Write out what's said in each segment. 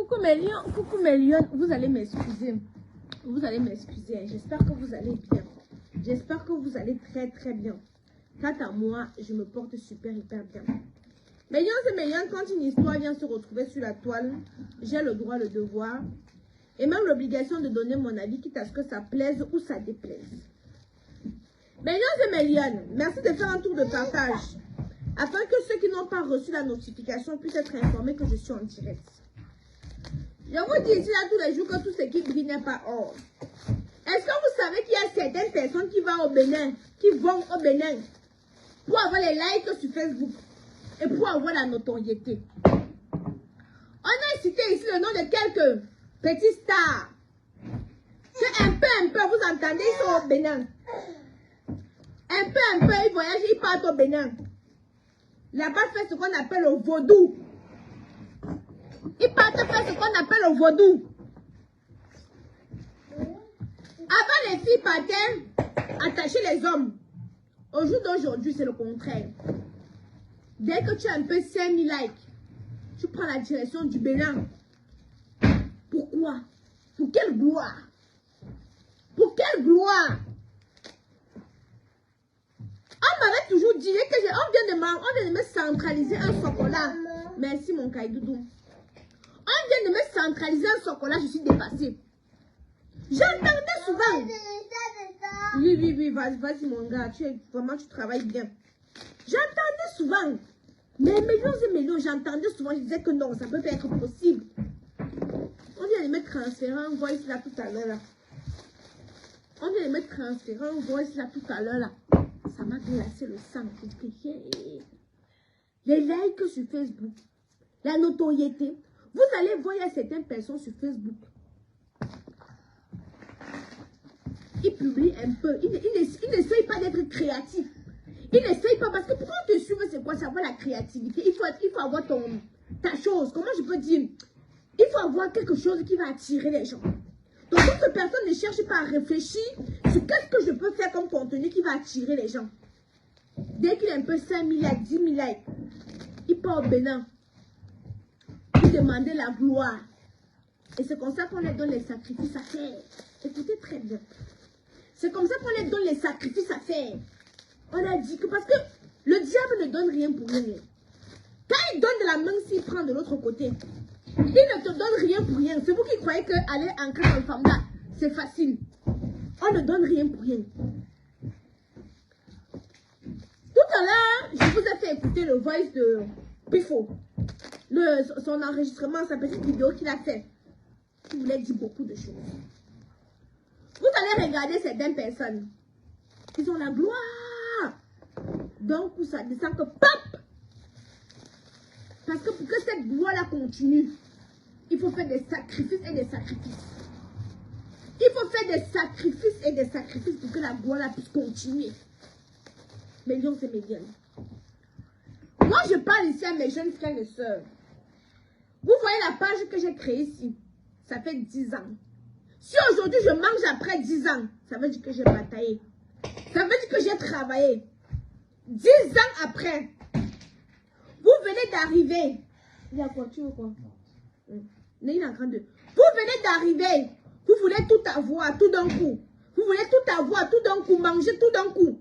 coucou mes lions, vous allez m'excuser. Vous allez m'excuser, j'espère que vous allez bien. J'espère que vous allez très très bien. Quant à moi, je me porte super hyper bien. Mes lions et mes lions, quand une histoire vient se retrouver sur la toile, j'ai le droit, le devoir et même l'obligation de donner mon avis, quitte à ce que ça plaise ou ça déplaise. Mes lions et mes lions, merci de faire un tour de partage afin que ceux qui n'ont pas reçu la notification puissent être informés que je suis en direct. Je vous dis ici là tous les jours que tout ce qui brille n'est pas or. Est-ce que vous savez qu'il y a certaines personnes qui vont au Bénin, pour avoir les likes sur Facebook et pour avoir la notoriété? On a cité ici le nom de quelques petits stars. C'est un peu, vous entendez, ils sont au Bénin. Un peu, ils voyagent, ils partent au Bénin. Là-bas, fait ce qu'on appelle le vaudou. Ils partent faire ce qu'on appelle le vaudou. Avant, les filles partaient attacher les hommes. Au jour d'aujourd'hui, c'est le contraire. Dès que tu as un peu 5000 likes, tu prends la direction du Bénin. Pourquoi? Pour quelle gloire? Pour quelle gloire? On m'avait toujours dit que on vient de me centraliser un chocolat. Merci mon caïdoudou. On vient de me centraliser un chocolat, je suis dépassée. J'entendais souvent. Oui, vas-y mon gars, vraiment tu travailles bien. J'entendais souvent. Mais millions, j'entendais souvent, je disais que non, ça peut pas être possible. On vient de me transférer un voice là tout à l'heure. Ça m'a glacé le sang. Les likes sur Facebook, la notoriété. Vous allez voir, il y a certaines personnes sur Facebook. Ils publient un peu. Ils n'essayent pas d'être créatifs. Ils n'essayent pas parce que pour te suivre, c'est quoi? C'est avoir la créativité. Il faut avoir ta chose. Comment je peux dire? Il faut avoir quelque chose qui va attirer les gens. Donc, toute personne ne cherche pas à réfléchir sur qu'est-ce que je peux faire comme contenu qui va attirer les gens. Dès qu'il a un peu 5000 likes, 10 000 likes, il part au Bénin. Il demande la gloire. Et c'est comme ça qu'on leur donne les sacrifices à faire. Écoutez très bien. C'est comme ça qu'on leur donne les sacrifices à faire. On a dit que parce que le diable ne donne rien pour rien. Quand il donne de la main, s'il prend de l'autre côté, il ne te donne rien pour rien. C'est vous qui croyez qu'aller ancrer dans le femme là, c'est facile. On ne donne rien pour rien. Tout à l'heure, je vous ai fait écouter le voice de Pifo. Son enregistrement, sa petite vidéo qu'il a fait. Il voulait dire beaucoup de choses. Vous allez regarder certaines personnes. Ils ont la gloire. Donc, ça descend que pop. Parce que pour que cette gloire-là continue, il faut faire des sacrifices et des sacrifices. Il faut faire des sacrifices et des sacrifices pour que la gloire-là puisse continuer. Mes lions et mes lions. Moi, je parle ici à mes jeunes frères et sœurs. Vous voyez la page que j'ai créée ici. Ça fait 10 ans. Si aujourd'hui je mange après 10 ans, ça veut dire que j'ai bataillé. Ça veut dire que j'ai travaillé. 10 ans après, vous venez d'arriver. Il y a quoi, tu veux quoi? Il est en train de... Vous venez d'arriver. Vous voulez tout avoir, tout d'un coup. Vous voulez tout avoir, tout d'un coup. Manger tout d'un coup.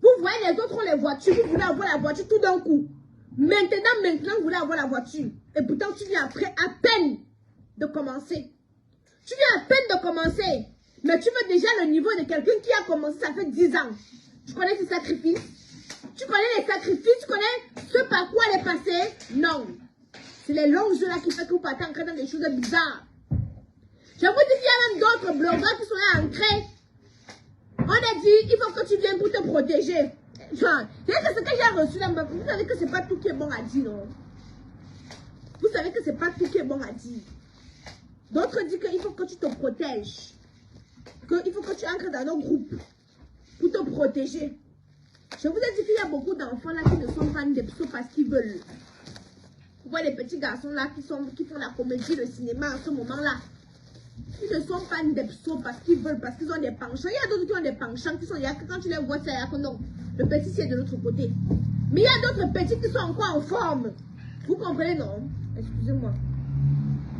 Vous voyez les autres ont les voitures. Vous voulez avoir la voiture tout d'un coup. Maintenant, vous voulez avoir la voiture. Et pourtant, tu viens après à peine de commencer. Tu viens à peine de commencer. Mais tu veux déjà le niveau de quelqu'un qui a commencé, ça fait 10 ans. Tu connais ses sacrifices? Tu connais les sacrifices? Tu connais ce par quoi elle est passée? Non. C'est les longs jeux là qui fait que vous partez ancrés dans des choses bizarres. Je vous dis qu'il y a même d'autres blogueurs qui sont là ancrés. On a dit, il faut que tu viennes pour te protéger. Genre, c'est ce que j'ai reçu là. Vous savez que c'est pas tout qui est bon à dire, non? Vous savez que c'est pas tout qui est bon à dire. D'autres disent qu'il faut que tu te protèges. Il faut que tu entres dans nos groupes pour te protéger. Je vous ai dit qu'il y a beaucoup d'enfants là qui ne sont pas des psaumes parce qu'ils veulent. Vous voyez les petits garçons là qui font la comédie, le cinéma en ce moment-là. Ils ne sont pas des psaumes parce qu'ils veulent, parce qu'ils ont des penchants. Il y a d'autres qui ont des penchants qui sont là, quand tu les vois, c'est là que non. Le petit c'est de l'autre côté. Mais il y a d'autres petits qui sont encore en forme. Vous comprenez, non? Excusez-moi.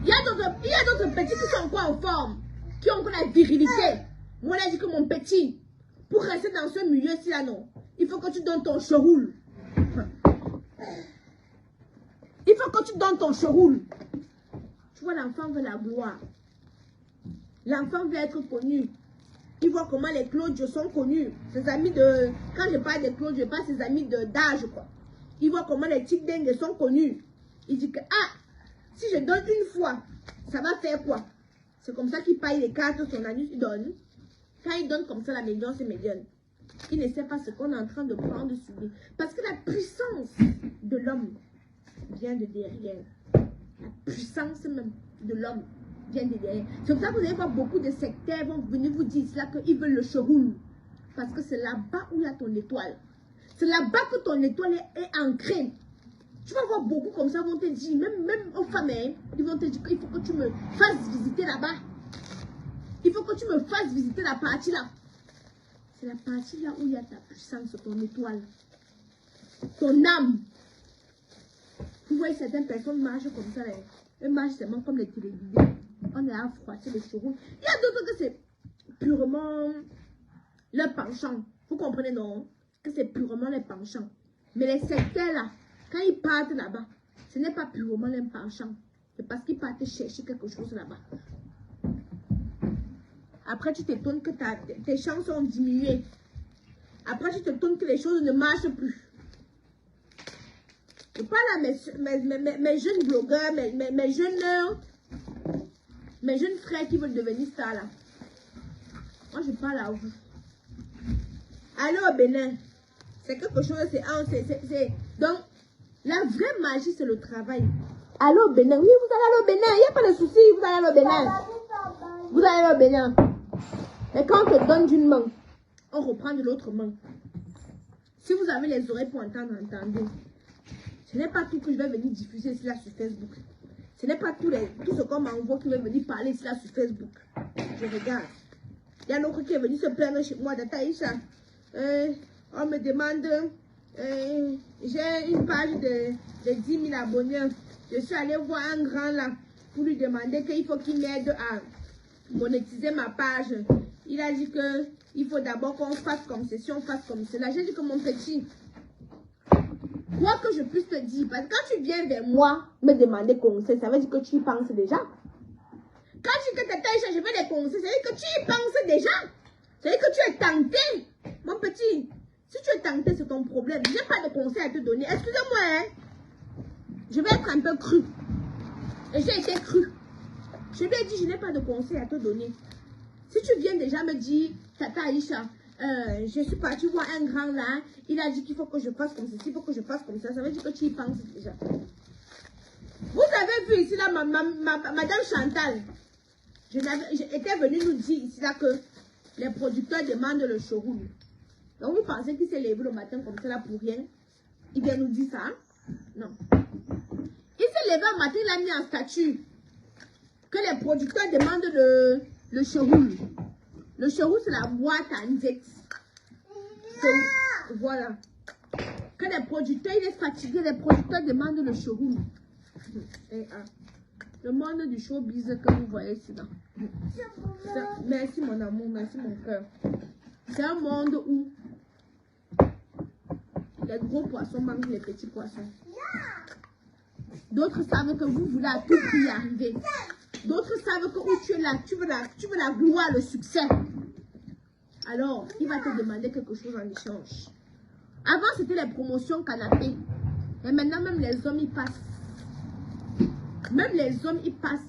Il y a d'autres petits qui sont encore en forme, qui ont encore la virilité. Moi, on a dit que mon petit, pour rester dans ce milieu-ci, là, non, il faut que tu donnes ton cheroule. Il faut que tu donnes ton cheroule. Tu vois, l'enfant veut la gloire. L'enfant veut être connu. Il voit comment les Claudios sont connus. Ses amis de... Quand je parle des Claudios, je parle de ses amis d'âge, quoi. Il voit comment les Tic Dengue sont connus. Il dit que, ah, si je donne une fois, ça va faire quoi? C'est comme ça qu'il paye les cartes, son anus, il donne. Quand il donne comme ça, la médium, c'est médium. Il ne sait pas ce qu'on est en train de prendre sur lui. Parce que la puissance de l'homme vient de derrière. La puissance même de l'homme vient de derrière. C'est comme ça que vous allez voir beaucoup de sectaires vont venir vous dire là qu'ils veulent le cheroul. Parce que c'est là-bas où il y a ton étoile. C'est là-bas que ton étoile est ancrée. Tu vas voir beaucoup comme ça, vont te dire, même aux femmes, hein, ils vont te dire qu'il faut que tu me fasses visiter là-bas. Il faut que tu me fasses visiter la partie là. C'est la partie là où il y a ta puissance, ton étoile, ton âme. Vous voyez certaines personnes marchent comme ça. Elles marchent seulement comme les télévidéos. On est à froisser les chevaux. Il y a d'autres que c'est purement leur penchant. Vous comprenez non? Que c'est purement leur penchant. Mais les sectaires là, quand ils partent là-bas, ce n'est pas purement leur penchant. C'est parce qu'ils partent chercher quelque chose là-bas. Après, tu t'étonnes que tes chances ont diminué. Après, tu t'étonnes que les choses ne marchent plus. Je parle à mes jeunes blogueurs, mes jeunes frères qui veulent devenir stars là. Moi, je parle à vous. Allez au Bénin. C'est quelque chose, donc, la vraie magie, c'est le travail. Allez au Bénin. Oui, vous allez aller au Bénin. Il n'y a pas de souci, vous allez aller au Bénin. Vous allez aller au Bénin. Mais quand on te donne d'une main, on reprend de l'autre main. Si vous avez les oreilles pour entendre, entendez. Ce n'est pas tout que je vais venir diffuser ici là sur Facebook. Ce n'est pas tout ce qu'on m'envoie qui va venir parler ici là sur Facebook. Je regarde. Il y a un autre qui est venu se plaindre chez moi d'Ataïcha. On me demande, j'ai une page de 10 000 abonnés. Je suis allée voir un grand là pour lui demander qu'il faut qu'il m'aide à monétiser ma page. Il a dit qu'il faut d'abord qu'on fasse comme ceci, on fasse comme cela. J'ai dit que mon petit, quoi que je puisse te dire, parce que quand tu viens vers moi me demander conseil, ça veut dire que tu y penses déjà. Quand tu dis que tu je veux des conseils, ça veut dire que tu y penses déjà. Ça veut dire que tu es tenté. Mon petit, si tu es tenté, c'est ton problème. Je n'ai pas de conseils à te donner. Excusez-moi, hein. Je vais être un peu cru. Et j'ai été cru. Je lui ai dit, je n'ai pas de conseils à te donner. Si tu viens déjà me dire, Tata Aïcha, je suis partie voir un grand là, il a dit qu'il faut que je fasse comme ceci, il faut que je fasse comme ça, ça veut dire que tu y penses déjà. Vous avez vu ici là, Madame Chantal, j'étais venue nous dire ici là que les producteurs demandent le showroom. Donc vous pensez qu'il s'est levé le matin comme ça là pour rien? Il vient nous dire ça? Hein? Non. Il s'est levé le matin, il a mis en statut que les producteurs demandent le showroom. Le showroom, c'est la boîte à index. Voilà. Que les producteurs, il est fatigué, les producteurs demandent le showroom. Le monde du showbiz que vous voyez ici. Merci mon amour, merci mon cœur. C'est un monde où les gros poissons mangent les petits poissons. D'autres savent que vous voulez à tout prix y arriver. D'autres savent que où tu es là, tu veux la gloire, le succès. Alors, il va te demander quelque chose en échange. Avant, c'était les promotions canapé. Mais maintenant, même les hommes, ils passent. Même les hommes, ils passent.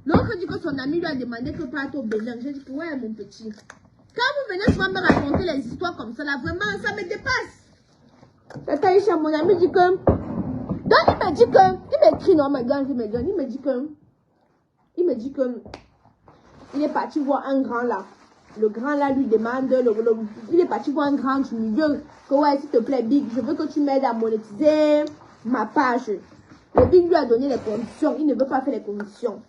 L'autre dit que son ami lui a demandé que parte au Bénin. J'ai dit que ouais, mon petit. Quand vous venez souvent me raconter les histoires comme ça, là, vraiment, ça me dépasse. Tata Aïcha, mon ami dit que... Donc, il me dit que... Il m'écrit, non, mais gars, il me dit que... Il est parti voir un grand là. Le grand là lui demande... il est parti voir un grand du milieu. Que ouais, s'il te plaît, Big, je veux que tu m'aides à monétiser ma page. Le Big lui a donné les conditions. Il ne veut pas faire les conditions.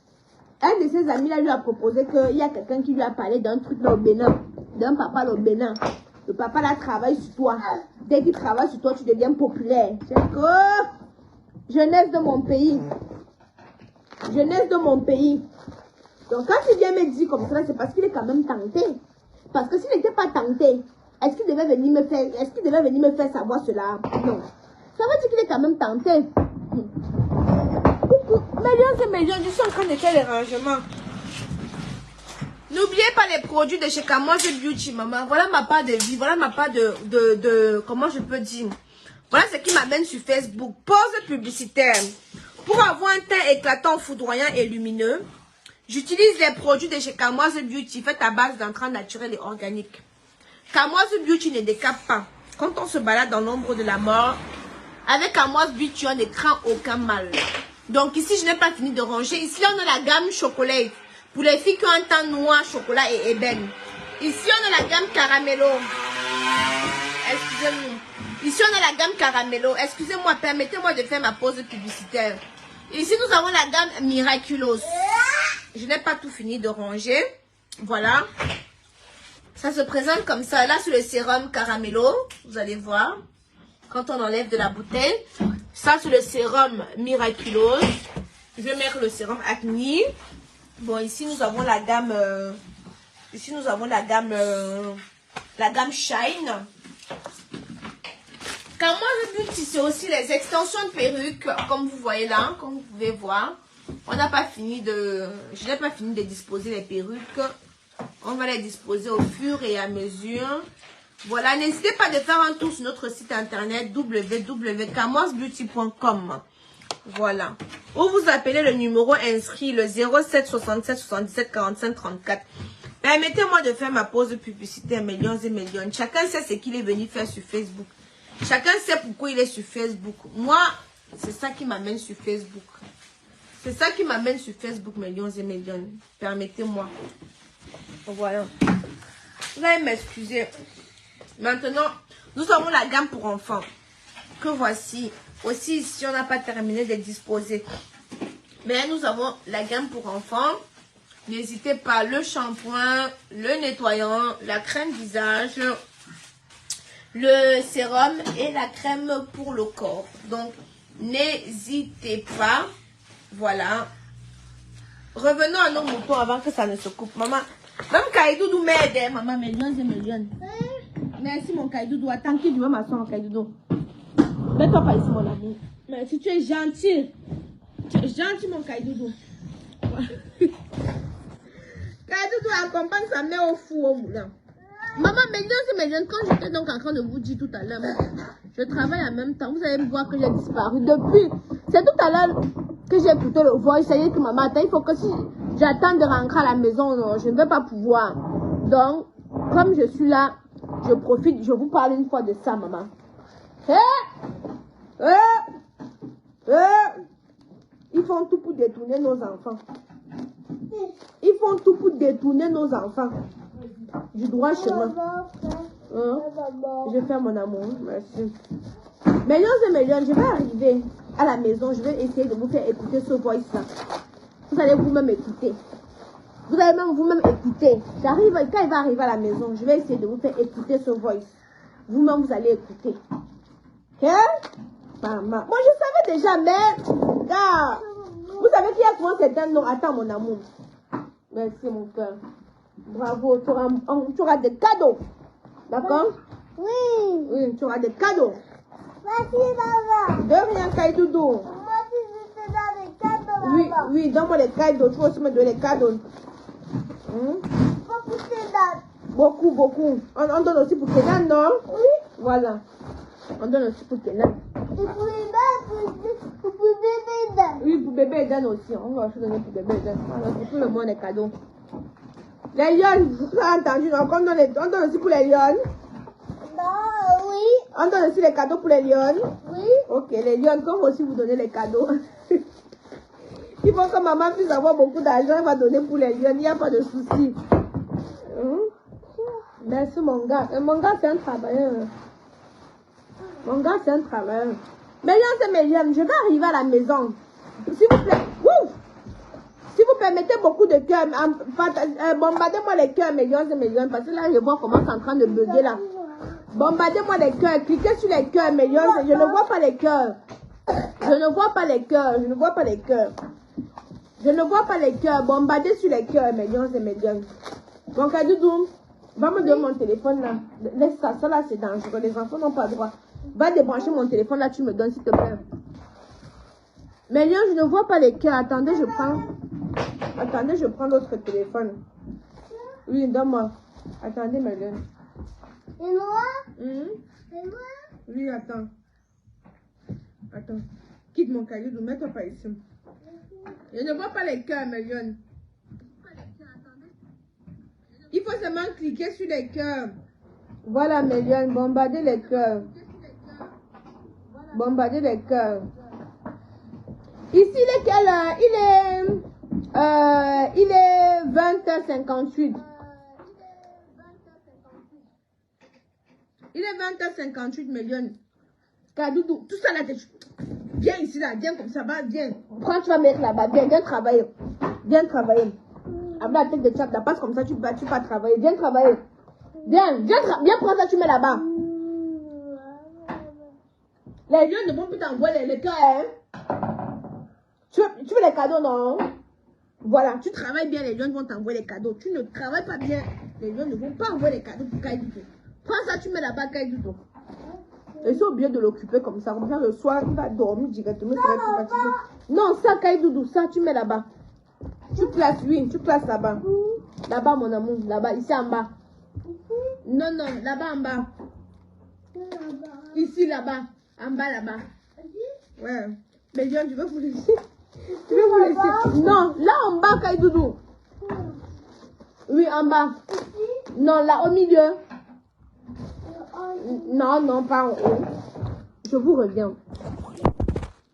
Un de ses amis là lui a proposé qu'il y a quelqu'un qui lui a parlé d'un truc là au Bénin. D'un papa là au Bénin. Le papa là travaille sur toi. Dès qu'il travaille sur toi, tu deviens populaire. C'est que jeunesse de mon pays. Jeunesse de mon pays. Donc quand il vient me dire comme ça, c'est parce qu'il est quand même tenté. Parce que s'il n'était pas tenté, est-ce qu'il devait venir me faire savoir cela? Non. Ça veut dire qu'il est quand même tenté. Coucou. Millions, je suis en train de faire les rangements. N'oubliez pas les produits de chez Kamoise Beauty, maman. Voilà ma part de vie. Voilà ma part de comment je peux dire. Voilà ce qui m'amène sur Facebook. Pause publicitaire. Pour avoir un teint éclatant, foudroyant et lumineux, j'utilise les produits de chez Kamoise Beauty faits à base d'entrants naturels et organiques. Kamoise Beauty ne décape pas. Quand on se balade dans l'ombre de la mort, avec Kamoise Beauty, on ne craint aucun mal. Donc ici, je n'ai pas fini de ranger. Ici, on a la gamme chocolat. Pour les filles qui ont un teint noir, chocolat et ébène. Ici, on a la gamme caramello. Excusez-moi. Ici, on a la gamme caramello. Excusez-moi, permettez-moi de faire ma pause publicitaire. Ici, nous avons la gamme Miraculous. Je n'ai pas tout fini de ranger. Voilà. Ça se présente comme ça. Là, sur le sérum caramello. Vous allez voir. Quand on enlève de la bouteille. Ça, c'est le sérum Miraculous. Je vais mettre le sérum Acne. Bon, ici, nous avons la gamme... ici, nous avons la gamme Shine. Kamoise Beauty, c'est aussi les extensions de perruques, comme vous voyez là, comme vous pouvez voir. On n'a pas fini de... Je n'ai pas fini de disposer les perruques. On va les disposer au fur et à mesure. Voilà, n'hésitez pas de faire un tour sur notre site internet www.kamoisebeauty.com. Voilà. Ou vous appelez le numéro inscrit, le 07 67 77 45 34. Permettez-moi de faire ma pause publicitaire, millions et millions. Chacun sait ce qu'il est venu faire sur Facebook. Chacun sait pourquoi il est sur Facebook. Moi, c'est ça qui m'amène sur Facebook. C'est ça qui m'amène sur Facebook, millions et millions. Permettez-moi. Voilà. Vous allez m'excuser. Maintenant, nous avons la gamme pour enfants. Que voici. Aussi, ici, on n'a pas terminé de disposer. Mais nous avons la gamme pour enfants. N'hésitez pas, le shampoing, le nettoyant, la crème visage, le sérum et la crème pour le corps. Donc, n'hésitez pas. Voilà. Revenons à nos moutons avant que ça ne se coupe. Maman, même Kaïdoudou m'aide. Maman, millions et millions. Merci, mon Kaïdoudou. Attends qu'il doit m'asseoir, mon Kaïdoudou. Mets-toi pas ici, mon ami. Mais si tu es gentil. Tu es gentil, mon Kaïdoudou. Kaïdoudou accompagne sa mère au four, au moulin. Maman, millions, quand j'étais donc en train de vous dire tout à l'heure, je travaille en même temps. Vous allez me voir que j'ai disparu. Depuis, c'est tout à l'heure que j'ai écouté le voice. Ça y est que maman, attends, il faut que si j'attends de rentrer à la maison, non, je ne vais pas pouvoir. Donc, comme je suis là, je profite, je vous parle une fois de ça, maman. Ils font tout pour détourner nos enfants. Ils font tout pour détourner nos enfants du droit chemin. Hein? Je fais mon amour, merci. Millions et millions, je vais arriver à la maison, je vais essayer de vous faire écouter ce voice-là. Vous allez vous-même écouter. Vous allez même vous-même écouter. J'arrive, quand il va arriver à la maison, je vais essayer de vous faire écouter ce voice. Vous-même, vous allez écouter. Ok? Maman. Moi, je savais déjà, mais... Ah, vous savez qu'il y a souvent certains noms. Attends, mon amour. Merci, mon cœur. Bravo, tu auras des cadeaux. D'accord? Oui. Oui, tu auras des cadeaux. Merci, maman. De rien, Kaïdoudou. Moi, si je te donne des cadeaux, Oui, maman. oui, donne-moi les cadeaux. Tu vas aussi me donner les cadeaux. Pourquoi tu te donnes? Beaucoup, beaucoup. On donne aussi pour Kenan, non? Oui. Voilà. On donne aussi pour Kenan. Et pour les mains, pour bébé Dan. Oui, pour bébé Eden aussi. On va aussi donner pour bébé Eden. Voilà, pour tout le monde les cadeaux. Les lions, vous avez entendu, donc on donne aussi pour les lions. Non, oui. On donne aussi les cadeaux pour les lions. Oui. Ok, les lions, comme aussi vous donnez les cadeaux. Il faut que maman puisse avoir beaucoup d'argent, elle va donner pour les lions, il n'y a pas de souci. Merci mon gars. Mon gars, c'est un travailleur. Mon gars, c'est un travailleur. Millions et millions, je vais arriver à la maison. S'il vous plaît, si vous permettez beaucoup de cœurs, bombardez-moi les cœurs, millions et millions, parce que là, je vois comment c'est en train de bugger là. Bombardez-moi les cœurs, cliquez sur les cœurs, millions, je ne vois pas les cœurs. Je ne vois pas les cœurs, je ne vois pas les cœurs. Je ne vois pas les cœurs. Bombarder sur les cœurs, Médion, c'est Médion. Donc, Kadoudou, va me donner mon téléphone là. Laisse ça, ça là, c'est dangereux. Les enfants n'ont pas le droit. Va débrancher mon téléphone là, tu me donnes, s'il te plaît. Médion, je ne vois pas les cœurs. Attendez, je prends. Attendez, je prends l'autre téléphone. Oui, donne-moi. Attendez, Médion. Et moi? Et moi? Oui, attends. Attends. Quitte mon cahier, ne mets-toi pas ici. Je ne vois pas les cœurs, Mélion. Il faut seulement cliquer sur les cœurs. Voilà, Mélion, bombarder les cœurs. Bombarder les cœurs. Ici, il est quelle heure? Il est 20h58. Il est 20h58, Mélion. Kadoudou, tout ça là, viens ici là, viens comme ça, va, viens. Prends, tu vas mettre là-bas, viens travailler. Viens travailler. Avec la tête de chat, là, passe comme ça, tu vas travailler. Viens travailler. Viens prends ça, tu mets là-bas. Les lions ne vont plus t'envoyer les cœurs, hein. Tu veux les cadeaux, non? Voilà, tu travailles bien, les lions vont t'envoyer les cadeaux. Tu ne travailles pas bien, les lions ne vont pas envoyer les cadeaux pour Kaïdoudou. Prends ça, tu mets là-bas, Kaïdoudou. Et c'est bien de l'occuper comme ça le soir, il va dormir directement. Non, ça, Kaïdoudou, ça, tu mets là-bas. Tu places, oui, tu places là-bas. Là-bas, mon amour, là-bas, ici en bas. Non, non, là-bas en bas. Ici, là-bas. En bas, là-bas. Ouais. Mais Dieu, je veux vous laisser. Je veux vous laisser. Non, là en bas, Kaïdoudou. Oui, en bas. Non, là, au milieu. Non, non, pas en haut. Je vous reviens.